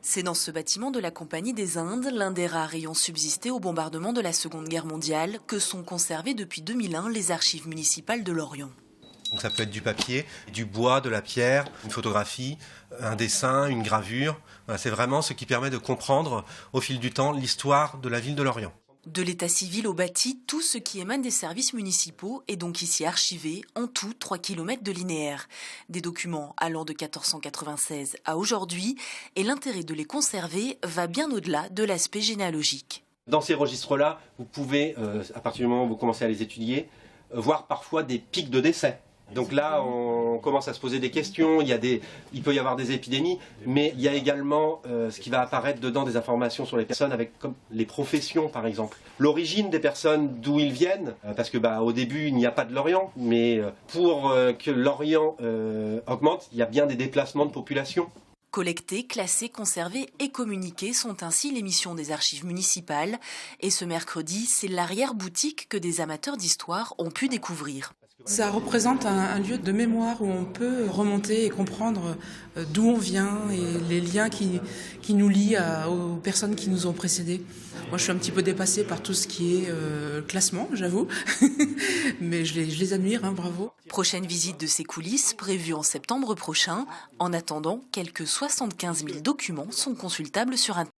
C'est dans ce bâtiment de la Compagnie des Indes, l'un des rares ayant subsisté au bombardement de la Seconde Guerre mondiale, que sont conservées depuis 2001 les archives municipales de Lorient. Donc ça peut être du papier, du bois, de la pierre, une photographie, un dessin, une gravure. Voilà, c'est vraiment ce qui permet de comprendre au fil du temps l'histoire de la ville de Lorient. De l'état civil au bâti, tout ce qui émane des services municipaux est donc ici archivé, en tout 3 km de linéaire. Des documents allant de 1496 à aujourd'hui, et l'intérêt de les conserver va bien au-delà de l'aspect généalogique. Dans ces registres-là, vous pouvez, à partir du moment où vous commencez à les étudier, voir parfois des pics de décès. Donc là, on commence à se poser des questions, il peut y avoir des épidémies, mais il y a également ce qui va apparaître dedans, des informations sur les personnes, avec comme les professions par exemple. L'origine des personnes, d'où ils viennent, parce que au début il n'y a pas de Lorient, mais pour que Lorient augmente, il y a bien des déplacements de population. Collecter, classer, conserver et communiquer sont ainsi les missions des archives municipales. Et ce mercredi, c'est l'arrière-boutique que des amateurs d'histoire ont pu découvrir. Ça représente un lieu de mémoire où on peut remonter et comprendre d'où on vient et les liens qui nous lient aux personnes qui nous ont précédés. Moi, je suis un petit peu dépassée par tout ce qui est classement, j'avoue, mais je les admire, bravo. Prochaine visite de ces coulisses prévue en septembre prochain. En attendant, quelques 75 000 documents sont consultables sur Internet.